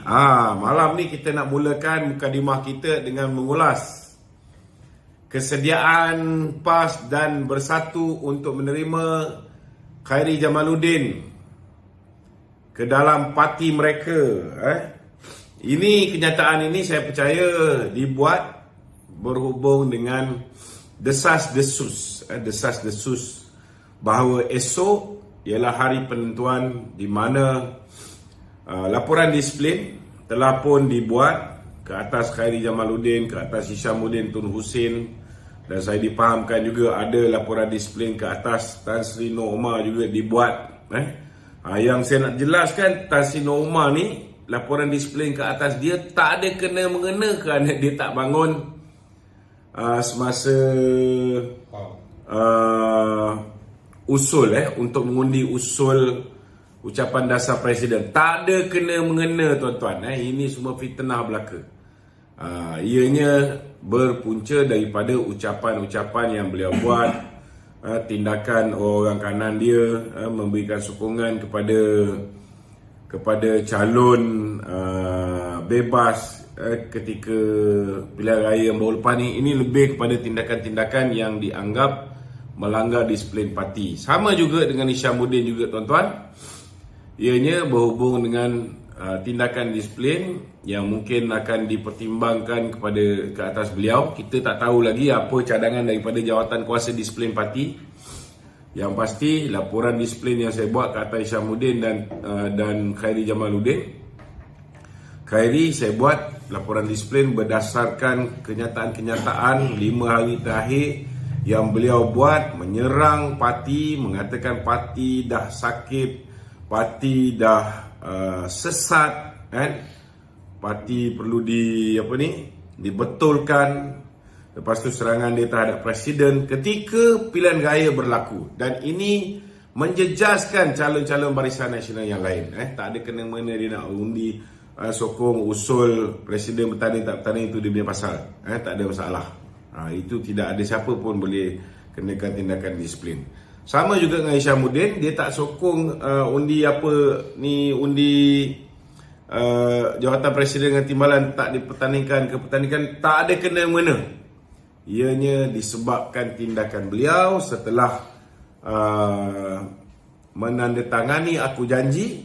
Malam ni kita nak mulakan mukadimah kita dengan mengulas kesediaan PAS dan Bersatu untuk menerima Khairi Jamaluddin ke dalam parti mereka. Ini kenyataan ini saya percaya dibuat berhubung dengan desas-desus bahawa esok ialah hari penentuan di mana laporan disiplin telah pun dibuat ke atas Khairi Jamaluddin, ke atas Hishamuddin Tun Hussein, dan saya dipahamkan juga ada laporan disiplin ke atas Tan Sri Noor Omar juga dibuat. Yang saya nak jelaskan, Tan Sri Noor Omar ni laporan disiplin ke atas dia tak ada kena-mengena kerana dia tak bangun semasa usul untuk mengundi usul ucapan dasar Presiden. Tak ada kena-mengena tuan-tuan. Ini semua fitnah belaka. Ianya berpunca daripada ucapan-ucapan yang beliau buat, tindakan orang kanan dia memberikan sokongan kepada calon bebas ketika pilihan raya yang baru lepas ni. Ini lebih kepada tindakan-tindakan yang dianggap melanggar disiplin parti. Sama juga dengan Hishamuddin juga tuan-tuan. Ianya berhubung dengan tindakan disiplin yang mungkin akan dipertimbangkan ke atas beliau. Kita tak tahu lagi apa cadangan daripada jawatan kuasa disiplin parti. Yang pasti laporan disiplin yang saya buat ke atas Hishamuddin dan Khairi Jamaluddin, Khairi saya buat laporan disiplin berdasarkan kenyataan-kenyataan 5 hari terakhir yang beliau buat, menyerang parti, mengatakan parti dah sakit, parti dah sesat, parti perlu dibetulkan. Lepas tu serangan dia terhadap Presiden ketika pilihan raya berlaku, dan ini menjejaskan calon-calon Barisan Nasional yang lain. Tak ada kena-mena dia nak undi sokong usul Presiden bertanding tak bertanding, itu dia punya pasal. Tak ada masalah. Itu tidak ada siapa pun boleh kenakan tindakan disiplin. Sama juga dengan Hishamuddin, dia tak sokong undi jawatan Presiden dengan timbalan tak dipertandingkan ke pertandingan. Tak ada kena-mena. Ianya disebabkan tindakan beliau setelah menandatangani aku janji,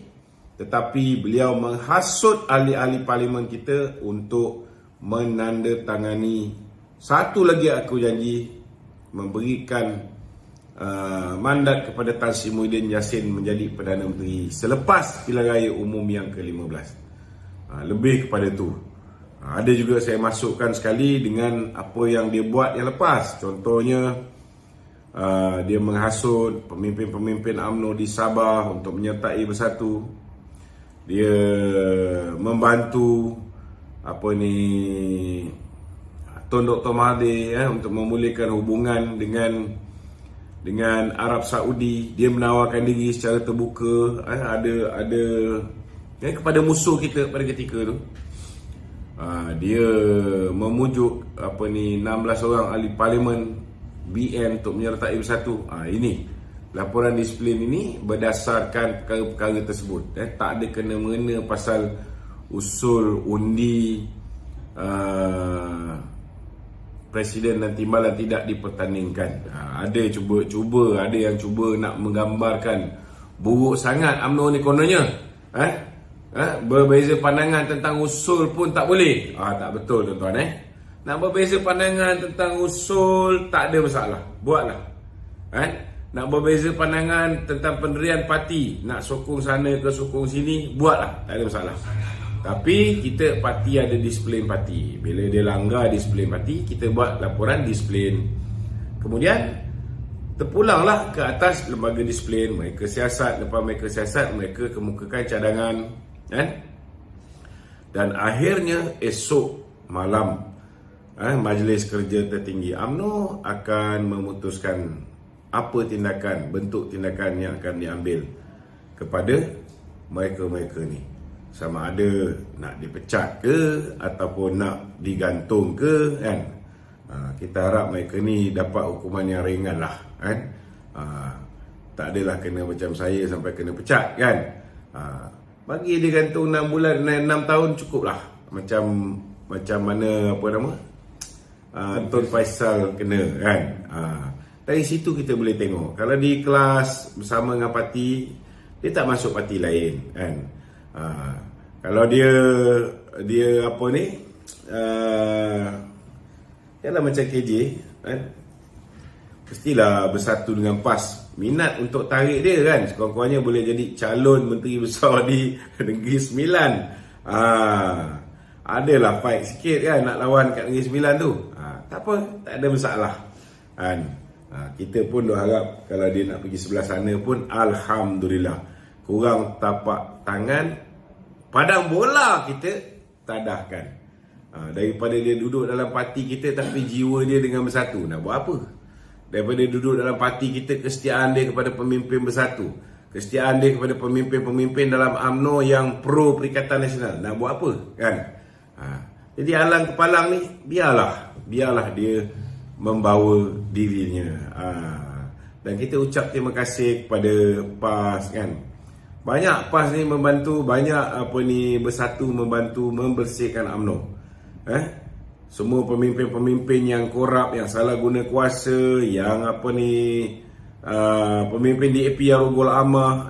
tetapi beliau menghasut ahli-ahli parlimen kita untuk menandatangani satu lagi aku janji, memberikan mandat kepada Tan Sri Muhyiddin Yassin menjadi Perdana Menteri selepas pilihan raya umum yang ke-15. Lebih kepada tu, ada juga saya masukkan sekali dengan apa yang dia buat yang lepas. Contohnya dia menghasut pemimpin-pemimpin UMNO di Sabah untuk menyertai Bersatu. Dia membantu Tun Dr. Mahathir untuk memulihkan hubungan dengan Arab Saudi. Dia menawarkan diri secara terbuka kepada musuh kita pada ketika tu. Dia memujuk 16 orang ahli parlimen BN untuk menyertai Bersatu. Ini laporan disiplin ini berdasarkan perkara-perkara tersebut. Tak ada kena-mengena pasal usul undi Presiden dan timbalan tidak dipertandingkan. Ada yang cuba nak menggambarkan buruk sangat UMNO ni kononnya. Berbeza pandangan tentang usul pun tak boleh. Tak betul tuan-tuan. Nak berbeza pandangan tentang usul tak ada masalah, buatlah. Nak berbeza pandangan tentang pendirian parti, nak sokong sana ke sokong sini, buatlah, tak ada masalah. Tapi kita parti ada disiplin parti. Bila dia langgar disiplin parti, kita buat laporan disiplin. Kemudian terpulanglah ke atas lembaga disiplin. Mereka siasat, lepas mereka siasat, mereka kemukakan cadangan. Dan akhirnya esok malam Majlis Kerja Tertinggi UMNO akan memutuskan apa tindakan, bentuk tindakan yang akan diambil kepada mereka-mereka ni. Sama ada nak dipecat ke ataupun nak digantung ke, kita harap mereka ni dapat hukuman yang ringan lah. Tak adalah kena macam saya sampai kena pecat kan. Bagi dia gantung 6 bulan, 6 tahun cukup lah. Macam mana apa nama, Tun Faisal kena kan. Dari situ kita boleh tengok. Kalau di kelas bersama dengan parti, dia tak masuk parti lain kan. Kalau dia apa ni, ialah macam KJ kan, mestilah bersatu dengan PAS. Minat untuk tarik dia kan, sekurang-kurangnya boleh jadi calon Menteri Besar di Negeri Sembilan. Adalah fight sikit kan nak lawan kat Negeri Sembilan tu. Tak apa, tak ada masalah kan. Kita pun dah harap kalau dia nak pergi sebelah sana pun, alhamdulillah, kurang tapak tangan, padang bola kita tadahkan. Daripada dia duduk dalam parti kita tapi jiwa dia dengan Bersatu, nak buat apa? Daripada duduk dalam parti kita, kesetiaan dia kepada pemimpin Bersatu, kesetiaan dia kepada pemimpin-pemimpin dalam UMNO yang pro Perikatan Nasional, nak buat apa kan? Jadi alang kepalang ni, biarlah dia membawa dirinya. Dan kita ucap terima kasih kepada PAS kan. Banyak PAS ni membantu, banyak Bersatu membantu membersihkan UMNO. Semua pemimpin-pemimpin yang korup, yang salah guna kuasa, yang pemimpin DAP yang rogol amah,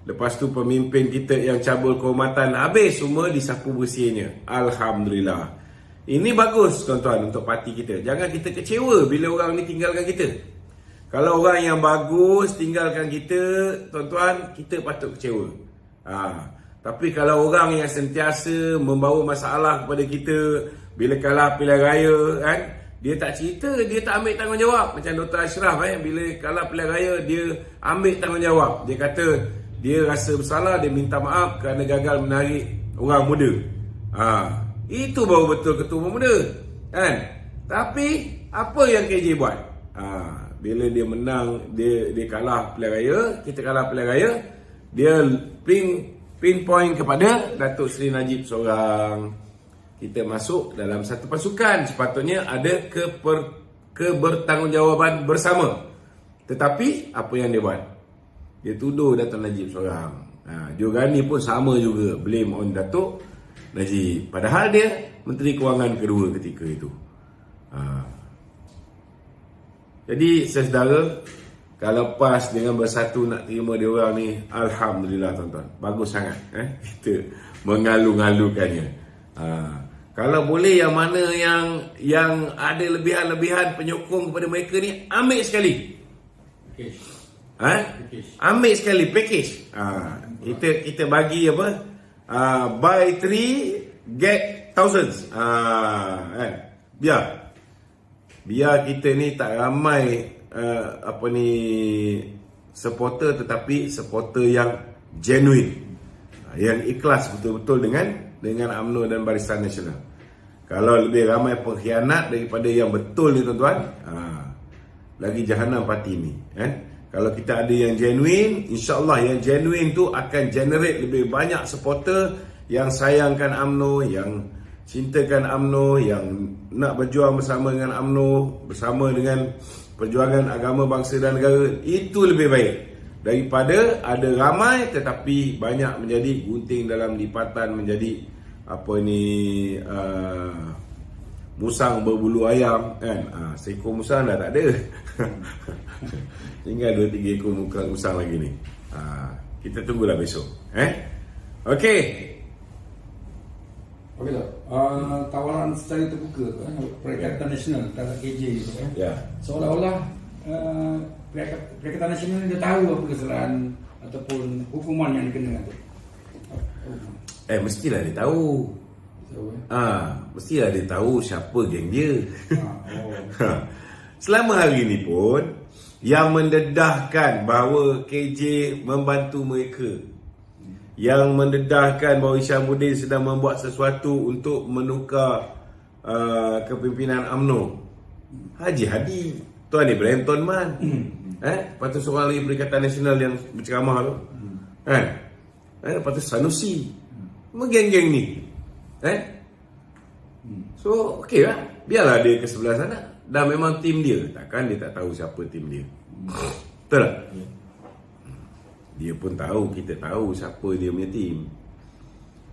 lepas tu pemimpin kita yang cabul kehormatan, habis semua disapu bersihnya. Alhamdulillah. Ini bagus tuan-tuan untuk parti kita. Jangan kita kecewa bila orang ni tinggalkan kita. Kalau orang yang bagus tinggalkan kita, tuan-tuan, kita patut kecewa. Tapi kalau orang yang sentiasa membawa masalah kepada kita, bila kalah pilihan raya kan, dia tak cerita, dia tak ambil tanggungjawab. Macam Dr. Ashraf bila kalah pilihan raya, dia ambil tanggungjawab. Dia kata dia rasa bersalah, dia minta maaf kerana gagal menarik orang muda. Itu baru betul ketua muda kan. Tapi apa yang KJ buat? Bila dia menang, dia kalah pilihan raya, kita kalah pilihan raya, dia pinpoint kepada Datuk Seri Najib seorang. Kita masuk dalam satu pasukan, sepatutnya ada kebertanggungjawaban bersama. Tetapi apa yang dia buat? Dia tuduh Datuk Najib seorang. Jurani pun sama juga, blame on Datuk Najib, padahal dia Menteri Kewangan kedua ketika itu. Jadi saudara, kalau PAS dengan Bersatu nak terima dia orang ni, alhamdulillah tuan-tuan, bagus sangat. Kita mengalu-alukannya. Kalau boleh yang mana yang ada lebihan-lebihan penyokong kepada mereka ni, ambil sekali. Ambil sekali package. Kita bagi buy 3 get thousands. Biar kita ni tak ramai supporter, tetapi supporter yang genuine, yang ikhlas betul-betul dengan UMNO dan Barisan Nasional. Kalau lebih ramai pengkhianat daripada yang betul ni tuan-tuan, lagi jahanam parti ni. Kalau kita ada yang genuine, insya-Allah yang genuine tu akan generate lebih banyak supporter yang sayangkan UMNO, yang cintakan UMNO, yang nak berjuang bersama dengan UMNO, bersama dengan perjuangan agama, bangsa dan negara. Itu lebih baik daripada ada ramai tetapi banyak menjadi gunting dalam lipatan, menjadi musang berbulu ayam kan. Seekor musang dah tak ada. Tinggal 2-3 ekor musang lagi ni. Kita tunggulah besok. Okey. Okey tak? Tawaran secara terbuka Perikatan Nasional terhadap KJ itu seolah-olah Perikatan Nasional dia tahu apa kesalahan ataupun hukuman yang dikenakan tu. Mestilah dia tahu. Mestilah dia tahu siapa geng dia. Selama hari ni pun yang mendedahkan bahawa KJ membantu mereka, yang mendedahkan bahawa Hishamuddin sedang membuat sesuatu untuk menukar kepimpinan UMNO, Haji Hadi, Tuan Ibrahim Tuan Man, lepas tu seorang lagi Perikatan Nasional yang berceramah tu, lepas tu Sanusi, geng-geng ni. So okey lah, biarlah dia ke sebelah sana. Dah memang tim dia, takkan dia tak tahu siapa tim dia. Betul tak? Dia pun tahu, kita tahu siapa dia punya team.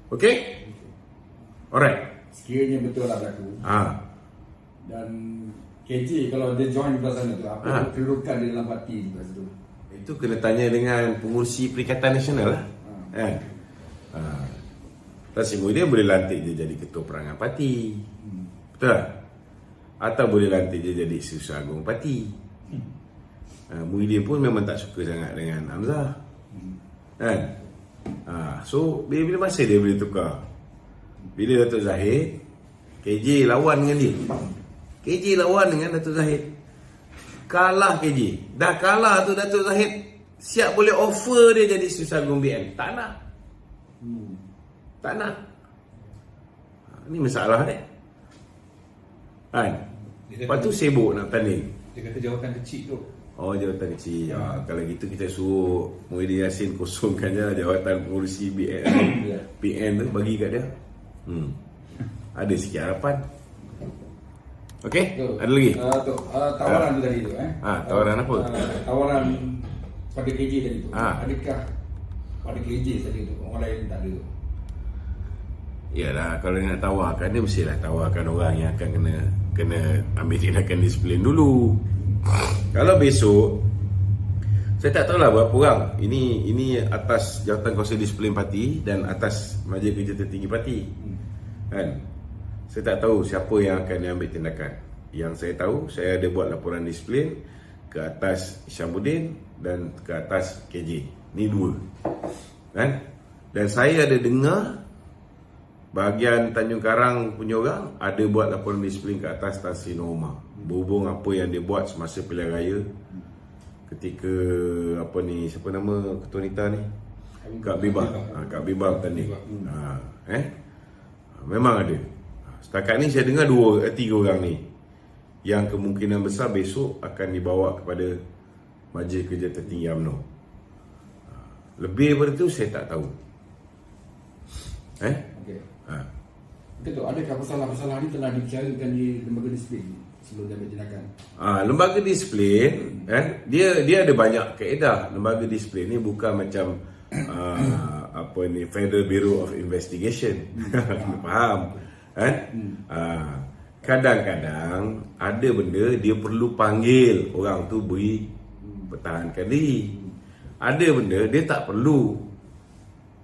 Okay? Alright. Sekiranya betul lah berlaku. Dan KJ kalau dia join di sana tu, apa kedudukan dia dalam parti di situ? Itu kena tanya dengan pengurusi Perikatan Nasional lah. Kan? Tasik Muhyiddin boleh lantik dia jadi ketua perangan parti. Betul tak? Atau boleh lantik dia jadi Setiausaha Agung parti. Muhyiddin pun memang tak suka sangat dengan Hamzah. Kan? So bila masa dia boleh tukar? Bila Datuk Zahid KJ lawan dengan dia, KJ lawan dengan Datuk Zahid, kalah KJ. Dah kalah tu Datuk Zahid siap boleh offer dia jadi Setiausaha Agung BN. Tak nak. Tak nak. Ini masalah dia. Kan? Lepas tu sibuk nak tanding. Dia kata jawatan kecil tu. Oh, jawatan kecil. Kalau gitu kita suruh Muhyiddin Yassin kosongkan je jawatan pengurusi PN tu, bagi kat dia. Ada sikit harapan. Okey, ada lagi? Tawaran tu tadi tu tawaran apa? Tawaran pada KJ tadi tu. Adakah pada KJ tadi tu orang lain tak ada tu? Yalah, kalau nak tawarkan dia mestilah tawarkan orang yang akan kena ambil tindakan disiplin dulu. Kalau besok saya tak tahulah berapa orang. Ini atas jawatan kuasa disiplin parti dan atas majlis kerja tertinggi parti. Kan? Saya tak tahu siapa yang akan ambil tindakan. Yang saya tahu, saya ada buat laporan disiplin ke atas Isyamuddin dan ke atas KJ. Ni dua. Kan? Dan saya ada dengar bahagian Tanjung Karang punya orang ada buat laporan disiplin ke atas Tan Sri Nur Umar berhubung apa yang dia buat semasa pilihan raya ketika siapa nama Ketua Nita ni, Kak Bibam tadi. Memang ada. Setakat ni saya dengar 3 orang ni yang kemungkinan besar besok akan dibawa kepada Majlis Kerja Tertinggi UMNO. Lebih daripada tu saya tak tahu. Betul, adakah masalah-masalah ni telah dibicarakan di lembaga disiplin sebelum dia bertindakan? Lembaga disiplin dia ada banyak kaedah. Lembaga disiplin ni bukan macam Federal Bureau of Investigation. Faham? Kadang-kadang ada benda dia perlu panggil orang tu beri pertahankan diri. Ada benda dia tak perlu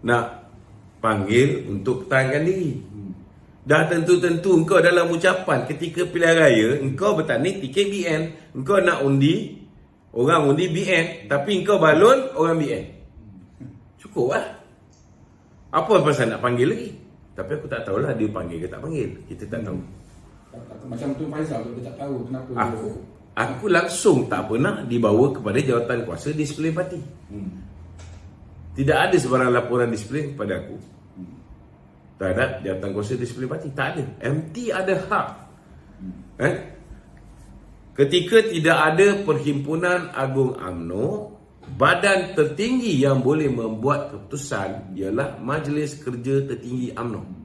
nak panggil untuk pertahankan diri. Dah tentu-tentu engkau dalam ucapan ketika pilihan raya engkau bertanding tiket BN, engkau nak undi orang undi BN tapi engkau balon orang BN. Cukup lah. Apa pasal nak panggil lagi? Tapi aku tak tahulah dia panggil ke tak panggil. Kita tak tahu. Macam Tun Faizal tu, dia tak tahu kenapa aku langsung tak pernah dibawa kepada jawatan kuasa disiplin parti. Tidak ada sebarang laporan disiplin kepada aku terhadap jawatan kuasa disiplin parti. Tak ada. MT ada hak. Ketika tidak ada Perhimpunan Agung UMNO, badan tertinggi yang boleh membuat keputusan ialah Majlis Kerja Tertinggi UMNO.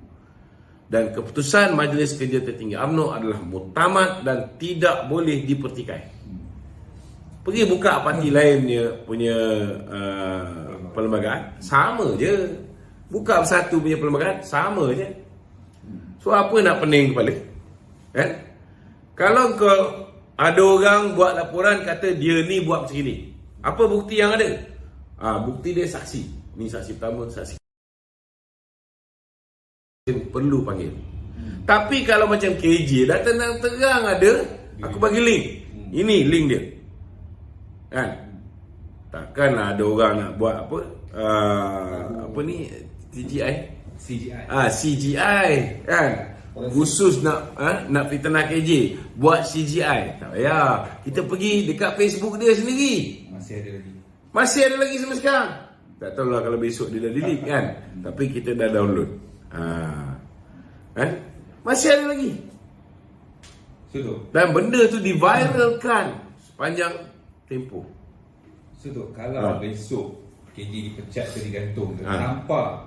Dan keputusan Majlis Kerja Tertinggi UMNO adalah muktamad dan tidak boleh dipertikai. Pergi buka parti lain punya perlembagaan, sama je. Buka satu punya perlembagaan, sama je. So apa nak pening kepala? Kalau kau ada orang buat laporan kata dia ni buat macam ni, apa bukti yang ada? Bukti dia saksi. Ni saksi pertama, saksi perlu panggil. Tapi kalau macam KJ dah terang ada, aku bagi link. Ini link dia. Kan? Takkanlah ada orang nak buat CGI kan? Khusus nak fitnah KJ, buat CGI. Tak payah. Kita pergi dekat Facebook dia sendiri. Masih ada lagi sampai sekarang. Tak tahulah kalau besok dia dah delete kan. Tapi kita dah download. Masih ada lagi. Dan benda tu diviralkan sepanjang tempoh. Kalau besok KJ dipecat ke digantung tanpa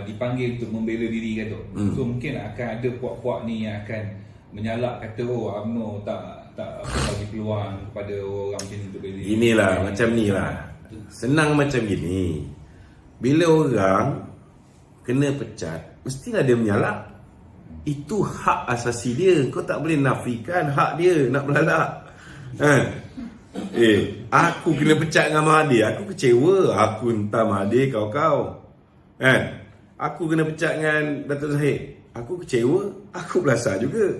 dipanggil untuk membela diri kan tu. So mungkin akan ada puak-puak ni yang akan menyalak kata UMNO tak bagi peluang kepada orang macam ni untuk bela diri. Inilah macam ni lah. Senang macam gini. Bila orang kena pecat, mestilah dia menyalak. Itu hak asasi dia. Kau tak boleh nafikan hak dia nak melalak. Aku kena pecat dengan Mahathir, aku kecewa. Aku entah Mahathir kau. Aku kena pecat dengan Dato' Zahid, aku kecewa. Aku belasah juga.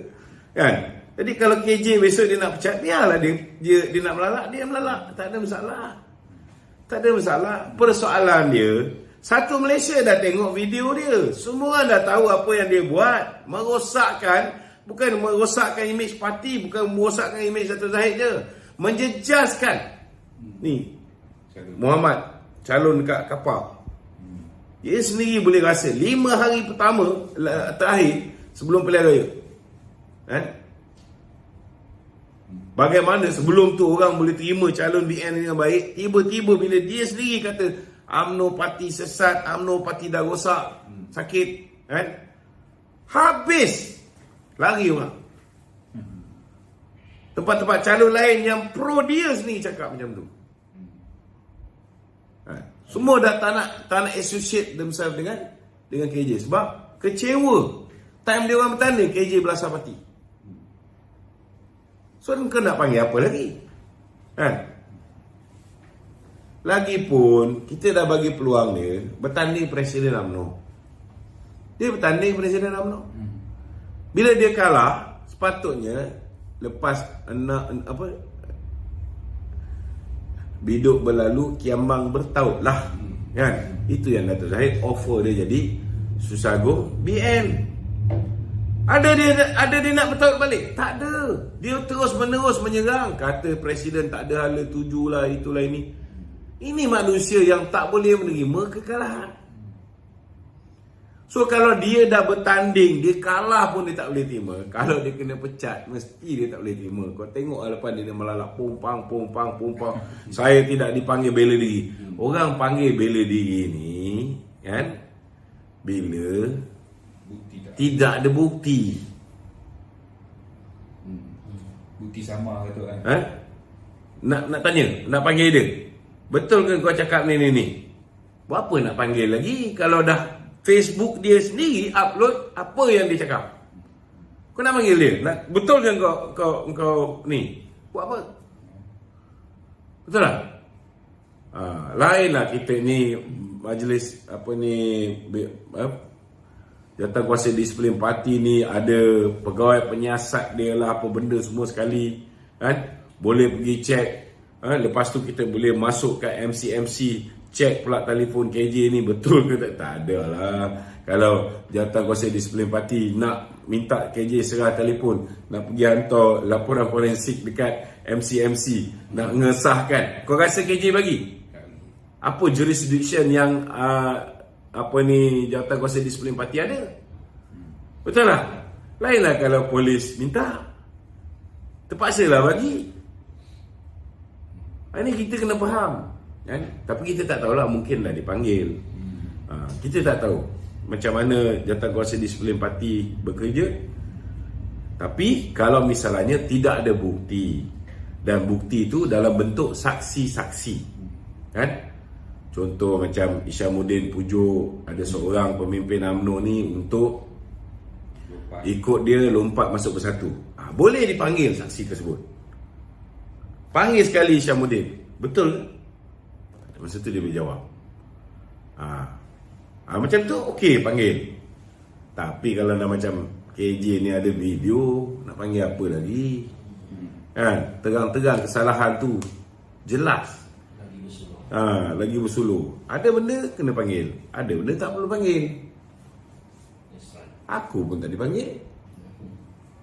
Jadi kalau KJ besok dia nak pecat, biarlah dia nak melalak, dia melalak. Tak ada masalah. Persoalan dia, satu Malaysia dah tengok video dia. Semua orang dah tahu apa yang dia buat. Bukan merosakkan imej parti, bukan merosakkan imej Dato' Zahid je. Menjejaskan. Ni Muhammad calon dekat kapal. Dia sendiri boleh rasa 5 hari pertama terakhir sebelum pilihan raya. Bagaimana sebelum tu orang boleh terima calon BN dengan baik, tiba-tiba bila dia sendiri kata UMNO parti sesat, UMNO parti dah rosak, sakit, habis lari orang. Tempat-tempat calon lain yang pro dia sendiri cakap macam tu. Semua dah tak nak associate themselves dengan KJ sebab kecewa. Time dia orang bertanding, KJ belasah parti. So kau nak panggil apa lagi? Lagipun kita dah bagi peluang dia bertanding Presiden UMNO. Dia bertanding Presiden UMNO. Bila dia kalah, sepatutnya lepas biduk berlalu kiambang bertaut lah. Itu yang Dato' Zahid offer dia jadi Susagong BN. Ada dia nak bertaut balik? Tak ada. Dia terus menerus menyerang. Kata Presiden tak ada hala tuju lah, itulah ini. Ini manusia yang tak boleh menerima kekalahan. So kalau dia dah bertanding, dia kalah pun dia tak boleh terima. Kalau dia kena pecat, mesti dia tak boleh terima. Kau tengok lepas dia melalak pumpang. Saya tidak dipanggil bela diri. Orang panggil bela diri ni bila tidak ada bukti. Bukti sama ke tu Nak tanya, nak panggil dia. Betul ke kau cakap ni? Buat apa nak panggil lagi kalau dah Facebook dia sendiri upload apa yang dia cakap? Kau nak panggil dia? Betul ke kau ni? Buat apa? Betul tak? Lainlah kita ni majlis Jawatan Kuasa Disiplin Parti ni ada pegawai penyiasat dia lah, apa benda semua sekali. Boleh pergi check. Lepas tu kita boleh masuk kat MC check pula telefon KJ ni betul ke tak ada lah. Kalau Jawatan Kuasa Disiplin Parti nak minta KJ serah telefon, nak pergi hantar laporan forensik dekat MC nak ngesahkan, kau rasa KJ bagi? Apa jurisdiction yang Jawatan Kuasa Disiplin Parti ada? Betul lah. Lainlah kalau polis minta, terpaksalah bagi. Ini kita kena faham. Tapi kita tak tahulah, mungkinlah dipanggil. Kita tak tahu macam mana Jawatan Kuasa Disiplin Parti bekerja. Tapi kalau misalnya tidak ada bukti, dan bukti itu dalam bentuk saksi-saksi, contoh macam Isyamuddin pujuk ada seorang pemimpin UMNO ni untuk ikut dia lompat masuk Bersatu, boleh dipanggil saksi tersebut. Panggil sekali Isyamuddin, betul? Masa tu dia boleh jawab. Macam tu okey panggil. Tapi kalau dah macam KJ ni ada video, nak panggil apa lagi? Terang-terang kesalahan tu jelas. Lagi bersuluh. Ada benda kena panggil, ada benda tak perlu panggil. Aku pun tak dipanggil.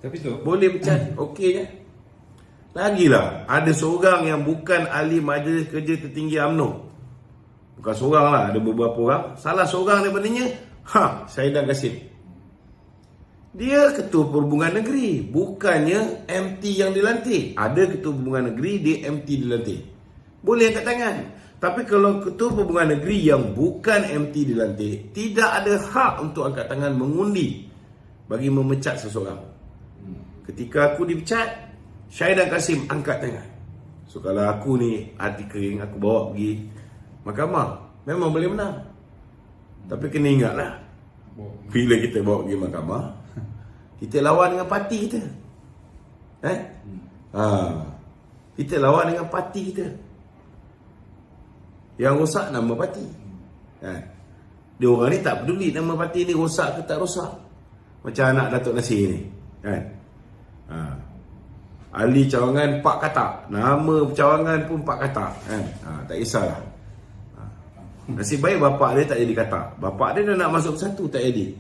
Tapi tu boleh pecat, okey je. Lagilah ada seorang yang bukan ahli Majlis Kerja Tertinggi UMNO. Bukan seorang lah, ada beberapa orang. Salah seorang daripadanya Syahidan Kasim. Dia Ketua Perhubungan Negeri, bukannya MT yang dilantik. Ada Ketua Perhubungan Negeri, dia MT dilantik, boleh angkat tangan. Tapi kalau Ketua Perhubungan Negeri yang bukan MT dilantik, tidak ada hak untuk angkat tangan mengundi bagi memecat seseorang. Ketika aku dipecat, Syahidan Kasim angkat tangan. So kalau aku ni hati kering, aku bawa pergi mahkamah memang boleh menang. Tapi kena ingatlah, bila kita bawa pergi mahkamah, kita lawan dengan parti kita. Kita lawan dengan parti kita. Yang rosak nama parti. Dia orang ni tak peduli nama parti ni rosak ke tak rosak. Macam anak Datuk Nasir ni, kan? Ahli cawangan 4 katak, nama cawangan pun 4 katak, kan? Tak kisahlah. Nasib baik bapak dia tak jadi katak. Bapak dia dah nak masuk satu, tak jadi.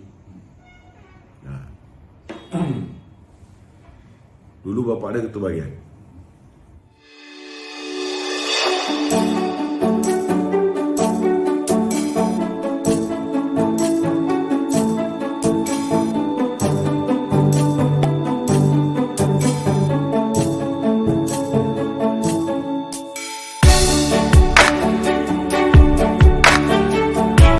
Dulu bapak dia ketua bahagian.